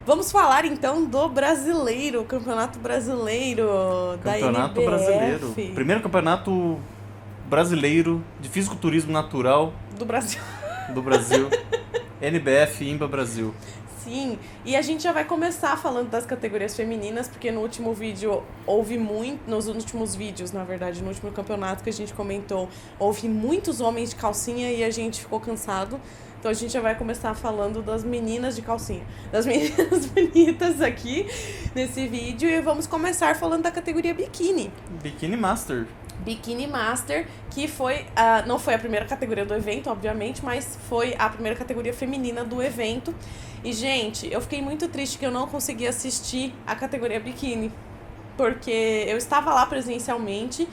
Vamos falar então do brasileiro, Campeonato Brasileiro da Campeonato NBF. Brasileiro. Primeiro campeonato brasileiro de fisiculturismo natural Do Brasil. do Brasil. NBF IMBA Brasil. Sim, e a gente já vai começar falando das categorias femininas, porque no último vídeo houve nos últimos vídeos, na verdade, no último campeonato que a gente comentou, houve muitos homens de calcinha e a gente ficou cansado. Então a gente já vai começar falando das meninas de calcinha, das meninas bonitas aqui nesse vídeo, e vamos começar falando da categoria biquíni. Biquíni Master. Bikini Master, que foi não foi a primeira categoria do evento, obviamente, mas foi a primeira categoria feminina do evento. E, gente, eu fiquei muito triste que eu não consegui assistir a categoria biquíni, porque eu estava lá presencialmente.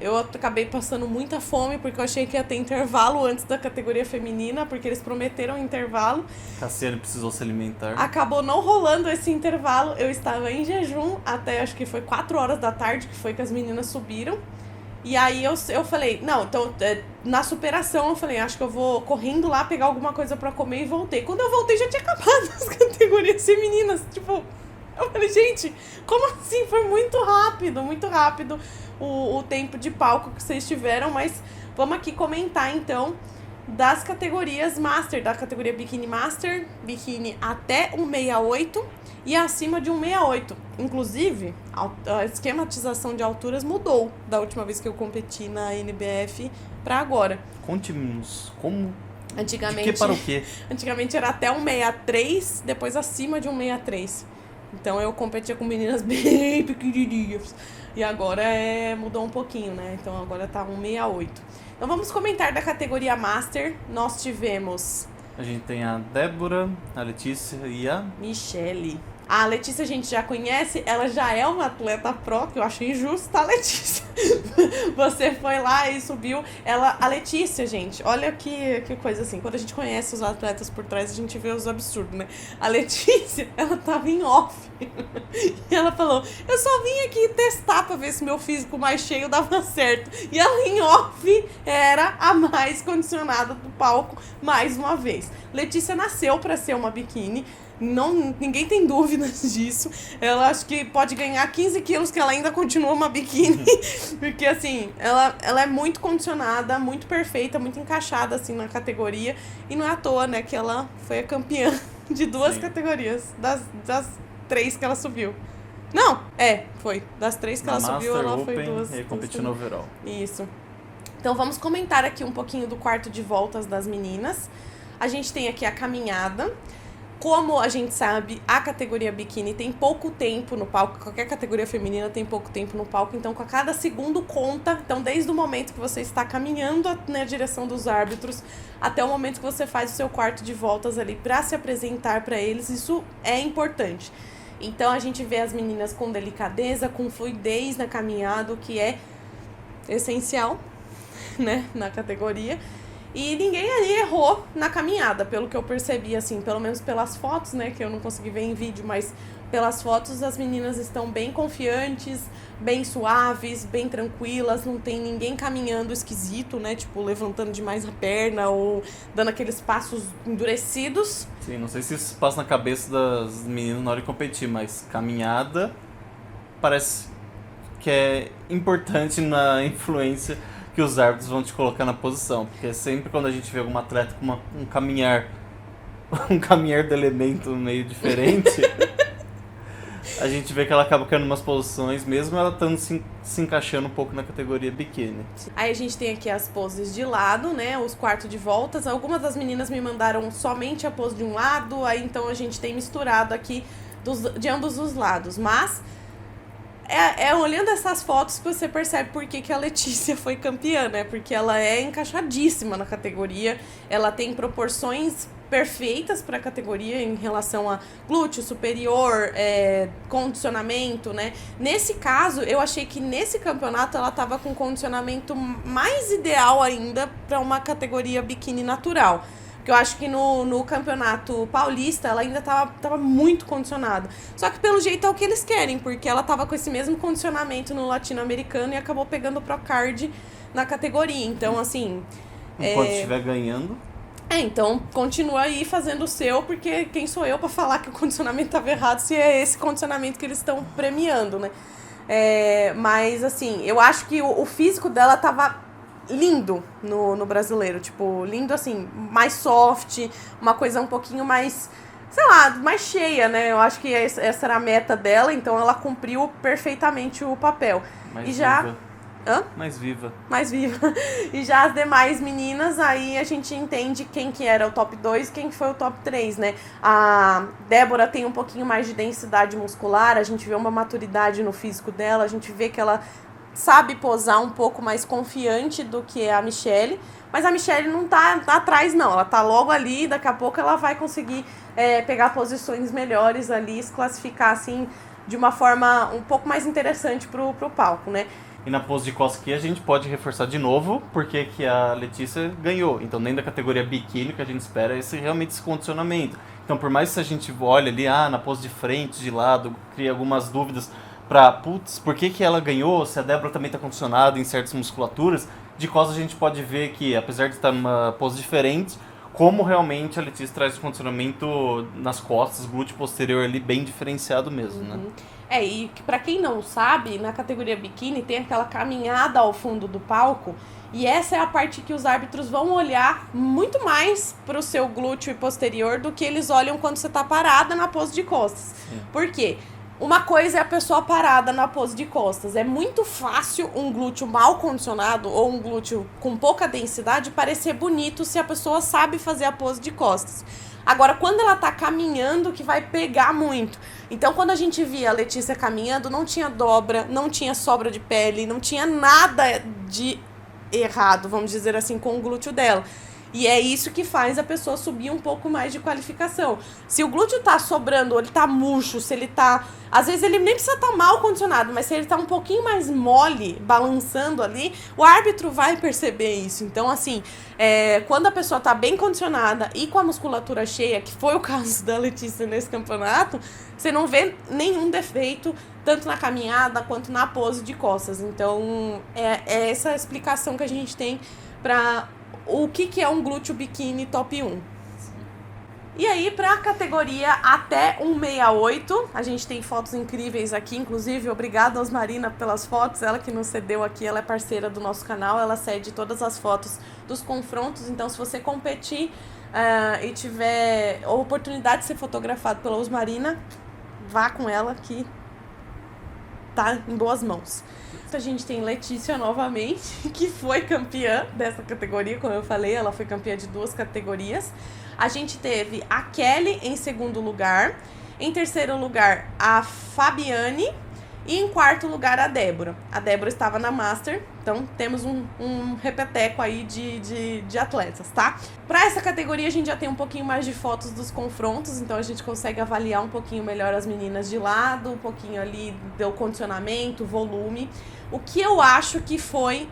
Eu acabei passando muita fome, porque eu achei que ia ter intervalo antes da categoria feminina, porque eles prometeram intervalo. Cassiane precisou se alimentar. Acabou não rolando esse intervalo. Eu estava em jejum até, acho que foi 4 horas da tarde, que foi que as meninas subiram. E aí eu falei, não, então, na superação, eu falei, acho que eu vou correndo lá pegar alguma coisa pra comer e voltei. Quando eu voltei, já tinha acabado as categorias femininas. Tipo, eu falei, gente, como assim? Foi muito rápido o tempo de palco que vocês tiveram. Mas vamos aqui comentar, então, das categorias Master, da categoria Bikini Master, Bikini até 1,68 e acima de 1,68. Inclusive, a esquematização de alturas mudou da última vez que eu competi na NBF para agora. Conte-nos como... Antigamente, de que para o quê? Antigamente era até 1,63, depois acima de 1,63. Então eu competia com meninas bem pequenininhas. E agora mudou um pouquinho, né? Então agora tá 1,68. Então vamos comentar da categoria Master. Nós tivemos... A gente tem a Débora, a Letícia e a... Michele. A Letícia a gente já conhece, ela já é uma atleta pro, que eu acho injusto, tá, Letícia? Você foi lá e subiu. A Letícia, gente, olha que coisa assim. Quando a gente conhece os atletas por trás, a gente vê os absurdos, né? A Letícia, ela tava em off. E ela falou, eu só vim aqui testar pra ver se meu físico mais cheio dava certo. E ela em off era a mais condicionada do palco, mais uma vez. Letícia nasceu pra ser uma biquíni. Ninguém tem dúvidas disso. Ela acho que pode ganhar 15 quilos que ela ainda continua uma biquíni. Porque assim, ela é muito condicionada, muito perfeita, muito encaixada assim na categoria. E não é à toa, né, que ela foi a campeã de 2 categorias, das 3 que ela subiu. Não, foi. Das 3 que ela subiu, ela foi 2. E competiu no overall. Isso. Então vamos comentar aqui um pouquinho do quarto de voltas das meninas. A gente tem aqui a caminhada. Como a gente sabe, a categoria biquíni tem pouco tempo no palco, qualquer categoria feminina tem pouco tempo no palco, então com cada segundo conta. Então desde o momento que você está caminhando na direção dos árbitros até o momento que você faz o seu quarto de voltas ali para se apresentar para eles, isso é importante. Então a gente vê as meninas com delicadeza, com fluidez na caminhada, o que é essencial, né, na categoria. E ninguém ali errou na caminhada, pelo que eu percebi, assim, pelo menos pelas fotos, né, que eu não consegui ver em vídeo, mas pelas fotos as meninas estão bem confiantes, bem suaves, bem tranquilas, não tem ninguém caminhando esquisito, né, tipo, levantando demais a perna ou dando aqueles passos endurecidos. Sim, não sei se isso passa na cabeça das meninas na hora de competir, mas caminhada parece que é importante na influência que os árbitros vão te colocar na posição, porque sempre quando a gente vê alguma atleta com um caminhar do elemento meio diferente, a gente vê que ela acaba caindo em umas posições, mesmo ela estando se encaixando um pouco na categoria biquíni. Aí a gente tem aqui as poses de lado, né, os quartos de voltas. Algumas das meninas me mandaram somente a pose de um lado, aí então a gente tem misturado aqui de ambos os lados, mas... olhando essas fotos que você percebe por que a Letícia foi campeã, né? Porque ela é encaixadíssima na categoria, ela tem proporções perfeitas para a categoria em relação a glúteo superior, condicionamento, né? Nesse caso, eu achei que nesse campeonato ela estava com condicionamento mais ideal ainda para uma categoria biquíni natural. Porque eu acho que no campeonato paulista ela ainda tava muito condicionada. Só que pelo jeito é o que eles querem, porque ela tava com esse mesmo condicionamento no latino-americano e acabou pegando o Procard na categoria. Então, assim... Enquanto estiver ganhando... Então continua aí fazendo o seu, porque quem sou eu pra falar que o condicionamento tava errado se é esse condicionamento que eles estão premiando, né? Mas assim, eu acho que o físico dela tava lindo no brasileiro, tipo, lindo assim, mais soft, uma coisa um pouquinho mais, sei lá, mais cheia, né? Eu acho que essa era a meta dela, então ela cumpriu perfeitamente o papel. Mais e já viva. Mais viva. Mais viva. E já as demais meninas, aí a gente entende quem que era o top 2 e quem foi o top 3, né? A Débora tem um pouquinho mais de densidade muscular, a gente vê uma maturidade no físico dela, a gente vê que ela sabe posar um pouco mais confiante do que a Michelle, mas a Michelle não tá atrás, não. Ela tá logo ali, daqui a pouco ela vai conseguir pegar posições melhores ali, se classificar assim de uma forma um pouco mais interessante pro palco, né? E na pose de costas aqui a gente pode reforçar de novo porque que a Letícia ganhou. Então, nem da categoria biquíni que a gente espera é realmente esse condicionamento. Então, por mais que a gente olhe ali, na pose de frente, de lado, cria algumas dúvidas pra, por que ela ganhou, se a Débora também está condicionada em certas musculaturas, de costas a gente pode ver que, apesar de estar numa pose diferente, como realmente a Letícia traz o condicionamento nas costas, glúteo posterior ali, bem diferenciado mesmo, né? E pra quem não sabe, na categoria biquíni tem aquela caminhada ao fundo do palco, e essa é a parte que os árbitros vão olhar muito mais pro seu glúteo posterior do que eles olham quando você tá parada na pose de costas. Sim. Por quê? Uma coisa é a pessoa parada na pose de costas. É muito fácil um glúteo mal condicionado ou um glúteo com pouca densidade parecer bonito se a pessoa sabe fazer a pose de costas. Agora, quando ela tá caminhando, que vai pegar muito. Então, quando a gente via a Letícia caminhando, não tinha dobra, não tinha sobra de pele, não tinha nada de errado, vamos dizer assim, com o glúteo dela. E é isso que faz a pessoa subir um pouco mais de qualificação. Se o glúteo tá sobrando, ou ele tá murcho, se ele tá... Às vezes ele nem precisa estar mal condicionado, mas se ele tá um pouquinho mais mole, balançando ali, o árbitro vai perceber isso. Então, assim, quando a pessoa tá bem condicionada e com a musculatura cheia, que foi o caso da Letícia nesse campeonato, você não vê nenhum defeito, tanto na caminhada quanto na pose de costas. Então, é essa explicação que a gente tem para o que é um glúteo biquíni top 1. E aí, pra categoria até 168, a gente tem fotos incríveis aqui, inclusive, obrigada Osmarina pelas fotos, ela que nos cedeu aqui, ela é parceira do nosso canal, ela cede todas as fotos dos confrontos, então se você competir e tiver a oportunidade de ser fotografado pela Osmarina, vá com ela que tá em boas mãos. A gente tem Letícia novamente, que foi campeã dessa categoria, como eu falei, ela foi campeã de 2 categorias. A gente teve a Kelly em segundo lugar, em terceiro lugar a Fabiane e em quarto lugar a Débora. A Débora estava na Master, então temos um repeteco aí de atletas, tá? Para essa categoria a gente já tem um pouquinho mais de fotos dos confrontos, então a gente consegue avaliar um pouquinho melhor as meninas de lado, um pouquinho ali do condicionamento, volume. O que eu acho que foi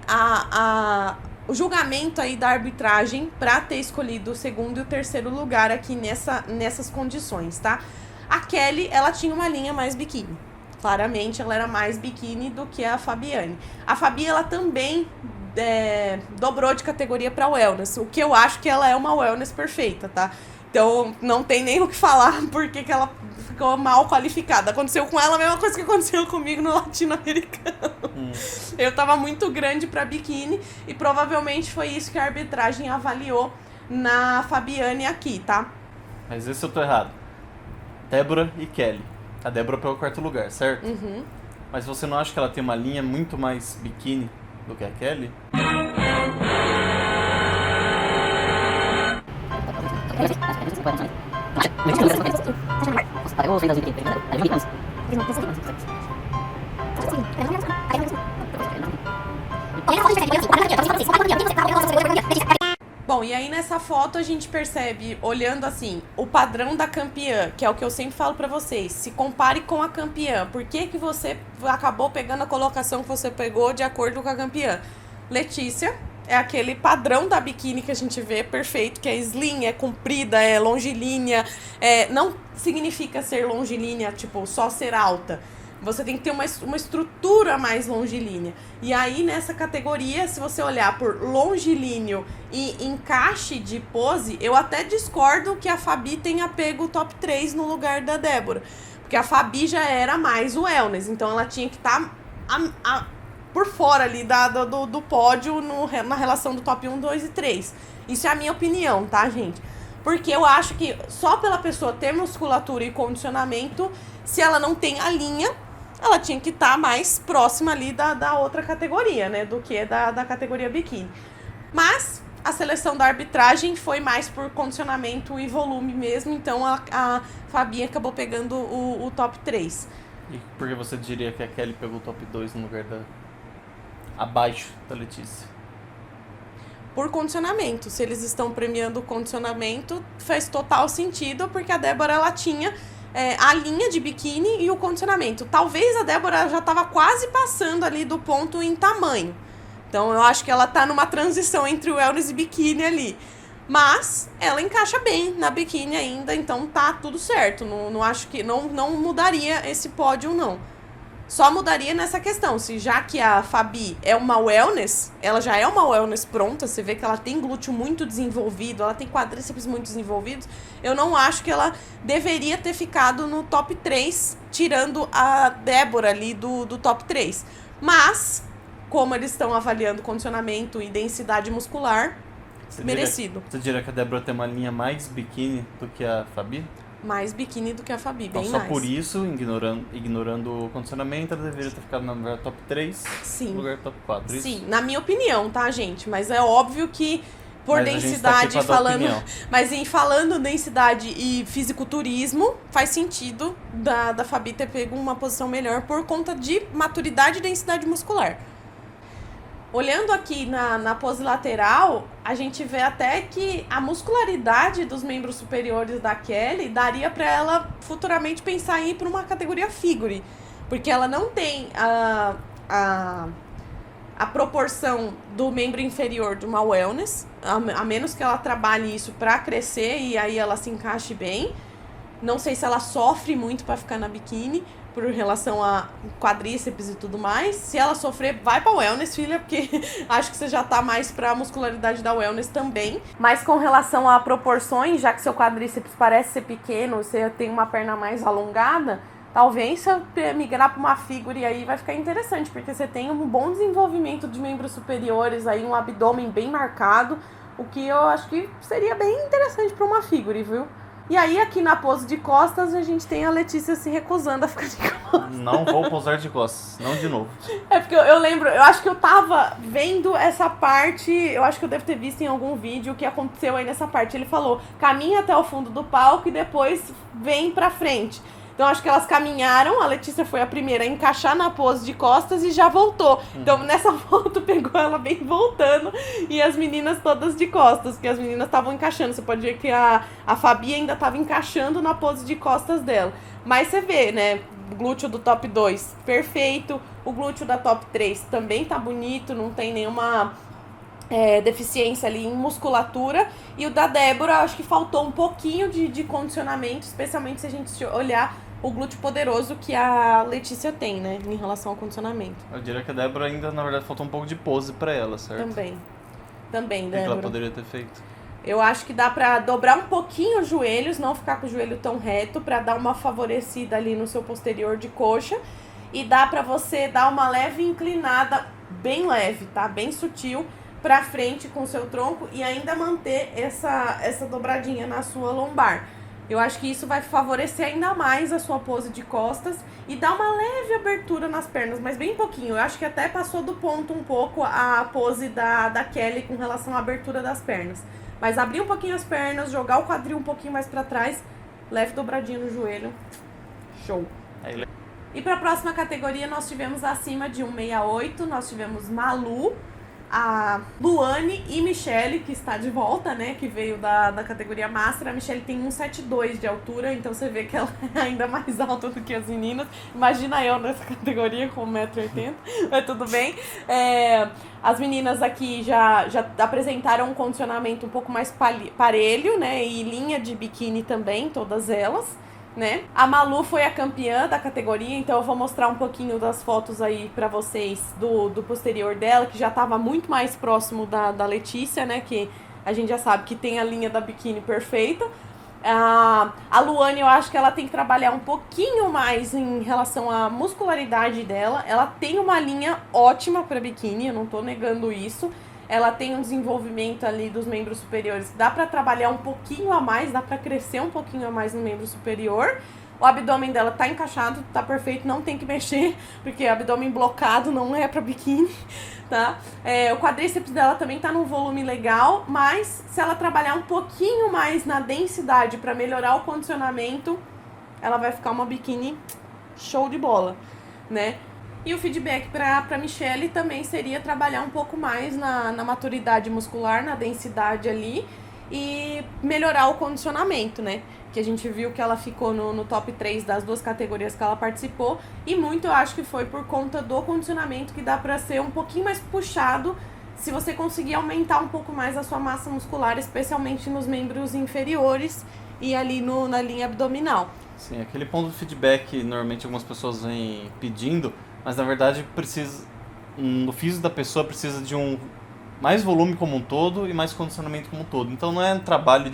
o julgamento aí da arbitragem para ter escolhido o segundo e o terceiro lugar aqui nessas condições, tá? A Kelly, ela tinha uma linha mais biquíni. Claramente, ela era mais biquíni do que a Fabiane. A Fabi, ela também dobrou de categoria para wellness, o que eu acho que ela é uma wellness perfeita, tá? Então, não tem nem o que falar porque que ela ficou mal qualificada. Aconteceu com ela a mesma coisa que aconteceu comigo no latino-americano. Eu tava muito grande pra biquíni e provavelmente foi isso que a arbitragem avaliou na Fabiane aqui, tá? Mas esse eu tô errado. Débora e Kelly. A Débora pelo quarto lugar, certo? Uhum. Mas você não acha que ela tem uma linha muito mais biquíni do que a Kelly? Bom, e aí nessa foto a gente percebe, olhando assim, o padrão da campeã, que é o que eu sempre falo pra vocês. Se compare com a campeã. Por que que você acabou pegando a colocação que você pegou de acordo com a campeã? Letícia é aquele padrão da biquíni que a gente vê perfeito, que é slim, é comprida, é longilínea. Não significa ser longilínea, tipo, só ser alta. Você tem que ter uma estrutura mais longilínea. E aí, nessa categoria, se você olhar por longilíneo e encaixe de pose, eu até discordo que a Fabi tenha pego o top 3 no lugar da Débora. Porque a Fabi já era mais o wellness, então ela tinha que estar por fora ali do pódio na relação do top 1, 2 e 3. Isso é a minha opinião, tá, gente? Porque eu acho que só pela pessoa ter musculatura e condicionamento, se ela não tem a linha, ela tinha que estar mais próxima ali da outra categoria, né? Do que da categoria biquíni. Mas a seleção da arbitragem foi mais por condicionamento e volume mesmo, então a Fabi acabou pegando o top 3. E por que você diria que a Kelly pegou o top 2 no lugar abaixo da Letícia? Por condicionamento. Se eles estão premiando o condicionamento, faz total sentido, porque a Débora, ela tinha a linha de biquíni e o condicionamento. Talvez a Débora já estava quase passando ali do ponto em tamanho. Então, eu acho que ela tá numa transição entre o wellness e biquíni ali. Mas ela encaixa bem na biquíni ainda, então tá tudo certo. Não acho que... Não mudaria esse pódio, não. Só mudaria nessa questão. Se já que a Fabi é uma wellness, ela já é uma wellness pronta, você vê que ela tem glúteo muito desenvolvido, ela tem quadríceps muito desenvolvidos, eu não acho que ela deveria ter ficado no top 3, tirando a Débora ali do top 3. Mas, como eles estão avaliando condicionamento e densidade muscular, merecido. Você diria que a Débora tem uma linha mais biquíni do que a Fabi? Mais biquíni do que a Fabi, então, bem só mais. Por isso, ignorando o condicionamento, ela deveria ter ficado no lugar top 3, Sim. no lugar top 4. Isso? Sim, na minha opinião, tá, gente? Mas é óbvio que por densidade, falando densidade e fisiculturismo, faz sentido da Fabi ter pego uma posição melhor por conta de maturidade e densidade muscular. Olhando aqui na pose lateral, a gente vê até que a muscularidade dos membros superiores da Kelly daria para ela futuramente pensar em ir para uma categoria figure, porque ela não tem a proporção do membro inferior de uma wellness, a menos que ela trabalhe isso para crescer e aí ela se encaixe bem. Não sei se ela sofre muito para ficar na biquíni, por relação a quadríceps e tudo mais. Se ela sofrer, vai pra wellness, filha, porque acho que você já tá mais pra muscularidade da wellness também. Mas com relação a proporções, já que seu quadríceps parece ser pequeno, você tem uma perna mais alongada, talvez se eu migrar pra uma figure aí vai ficar interessante, porque você tem um bom desenvolvimento de membros superiores, aí um abdômen bem marcado, o que eu acho que seria bem interessante pra uma figure, viu? E aí, aqui na pose de costas, a gente tem a Letícia se recusando a ficar de costas. Não vou pousar de costas, não de novo. É porque eu lembro, eu acho que eu tava vendo essa parte, eu acho que eu devo ter visto em algum vídeo o que aconteceu aí nessa parte. Ele falou, caminha até o fundo do palco e depois vem pra frente. Então, acho que elas caminharam, a Letícia foi a primeira a encaixar na pose de costas e já voltou. Então, nessa foto, pegou ela bem voltando e as meninas todas de costas, porque as meninas estavam encaixando. Você pode ver que a Fabi ainda estava encaixando na pose de costas dela. Mas você vê, né, o glúteo do top 2, perfeito. O glúteo da top 3 também tá bonito, não tem nenhuma... deficiência ali em musculatura. E o da Débora, acho que faltou um pouquinho de condicionamento, especialmente se a gente olhar o glúteo poderoso que a Letícia tem, né, em relação ao condicionamento. Eu diria que a Débora ainda, na verdade, faltou um pouco de pose pra ela, certo? Também, O Débora. que ela poderia ter feito? Eu acho que dá pra dobrar um pouquinho os joelhos, não ficar com o joelho tão reto, pra dar uma favorecida ali no seu posterior de coxa. E dá pra você dar uma leve inclinada, bem leve, tá? Bem sutil, pra frente com o seu tronco e ainda manter essa dobradinha na sua lombar. Eu acho que isso vai favorecer ainda mais a sua pose de costas e dar uma leve abertura nas pernas, mas bem pouquinho. Eu acho que até passou do ponto um pouco a pose da Kelly com relação à abertura das pernas. Mas abrir um pouquinho as pernas, jogar o quadril um pouquinho mais pra trás, leve dobradinho no joelho. Show! E para a próxima categoria nós tivemos acima de 168, nós tivemos Malu, a Luane e Michele, que está de volta, né, que veio da categoria Master. A Michele tem 1,72 de altura, então você vê que ela é ainda mais alta do que as meninas. Imagina eu nessa categoria com 1,80m, mas tudo bem. As meninas aqui já apresentaram um condicionamento um pouco mais parelho, né, e linha de biquíni também, todas elas. né? A Malu foi a campeã da categoria, então eu vou mostrar um pouquinho das fotos aí pra vocês do posterior dela, que já tava muito mais próximo da Letícia, né? Que a gente já sabe que tem a linha da biquíni perfeita. A Luane, eu acho que ela tem que trabalhar um pouquinho mais em relação à muscularidade dela. Ela tem uma linha ótima para biquíni, eu não tô negando isso. Ela tem um desenvolvimento ali dos membros superiores. Dá pra trabalhar um pouquinho a mais, dá pra crescer um pouquinho a mais no membro superior. O abdômen dela tá encaixado, tá perfeito, não tem que mexer, porque abdômen blocado não é pra biquíni, tá? O quadríceps dela também tá num volume legal, mas se ela trabalhar um pouquinho mais na densidade pra melhorar o condicionamento, ela vai ficar uma biquíni show de bola, né? E o feedback pra Michelle também seria trabalhar um pouco mais na maturidade muscular, na densidade ali e melhorar o condicionamento, né? Que a gente viu que ela ficou no top 3 das 2 categorias que ela participou e muito eu acho que foi por conta do condicionamento, que dá pra ser um pouquinho mais puxado se você conseguir aumentar um pouco mais a sua massa muscular, especialmente nos membros inferiores e ali na linha abdominal. Sim, aquele ponto de feedback normalmente algumas pessoas vêm pedindo, mas na verdade no físico da pessoa precisa de mais volume como um todo e mais condicionamento como um todo. Então não é um trabalho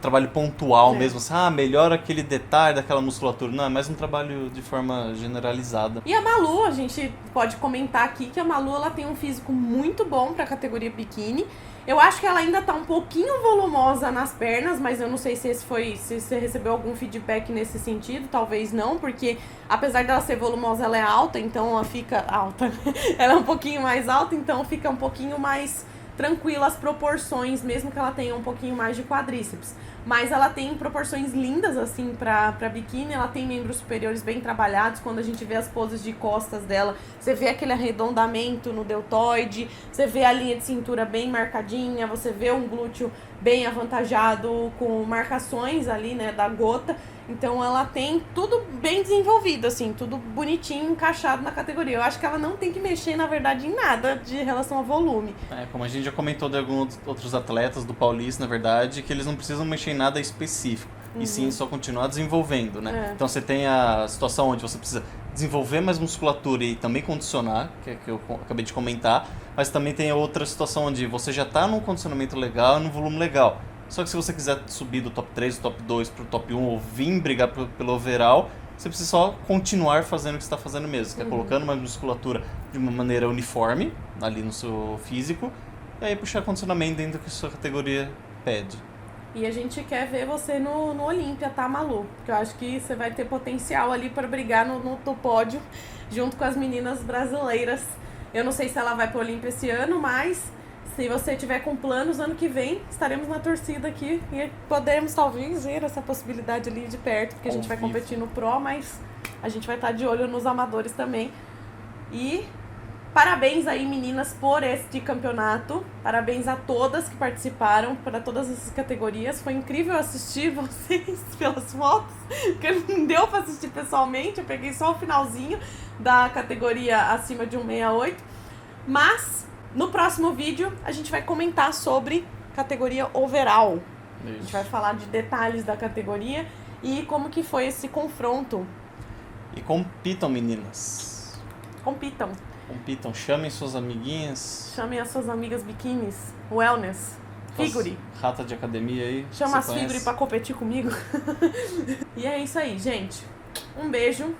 trabalho pontual mesmo, assim, melhora aquele detalhe daquela musculatura. Não, é mais um trabalho de forma generalizada. E a Malu, a gente pode comentar aqui que a Malu ela tem um físico muito bom para a categoria biquíni. Eu acho que ela ainda tá um pouquinho volumosa nas pernas, mas eu não sei se você recebeu algum feedback nesse sentido, talvez não, porque apesar dela ser volumosa, ela é alta, então ela fica alta. Ela é um pouquinho mais alta, então fica um pouquinho mais tranquila as proporções, mesmo que ela tenha um pouquinho mais de quadríceps. Mas ela tem proporções lindas, assim, pra biquíni. Ela tem membros superiores bem trabalhados. Quando a gente vê as poses de costas dela, você vê aquele arredondamento no deltoide, você vê a linha de cintura bem marcadinha, você vê um glúteo bem avantajado, com marcações ali, né, da gota. Então ela tem tudo bem desenvolvido, assim, tudo bonitinho, encaixado na categoria. Eu acho que ela não tem que mexer, na verdade, em nada de relação ao volume. Como a gente já comentou de alguns outros atletas do Paulista, na verdade, que eles não precisam mexer em nada específico, e sim só continuar desenvolvendo, né? Então você tem a situação onde você precisa desenvolver mais musculatura e também condicionar, que é que eu acabei de comentar, mas também tem a outra situação onde você já está num condicionamento legal e num volume legal. Só que se você quiser subir do top 3, do top 2 pro top 1 ou vir brigar pelo overall, você precisa só continuar fazendo o que você está fazendo mesmo. Que é colocando uma musculatura de uma maneira uniforme, ali no seu físico, e aí puxar condicionamento dentro do que a sua categoria pede. E a gente quer ver você no Olímpia, tá, Malu? Porque eu acho que você vai ter potencial ali para brigar no pódio, junto com as meninas brasileiras. Eu não sei se ela vai pro Olímpia esse ano, mas se você tiver com planos, ano que vem, estaremos na torcida aqui e podemos talvez ver essa possibilidade ali de perto, porque a gente vai competir no Pro, mas a gente vai estar de olho nos amadores também. E parabéns aí, meninas, por este campeonato. Parabéns a todas que participaram, para todas essas categorias. Foi incrível assistir vocês pelas fotos, porque não deu para assistir pessoalmente. Eu peguei só o finalzinho da categoria acima de 168. Mas no próximo vídeo a gente vai comentar sobre categoria overall. Isso. A gente vai falar de detalhes da categoria e como que foi esse confronto. E compitam, meninas. Compitam. Compitam, chamem suas amiguinhas. Chamem as suas amigas biquínis, wellness, figure. Rata de academia aí. Chama as figure pra competir comigo. E é isso aí, gente. Um beijo.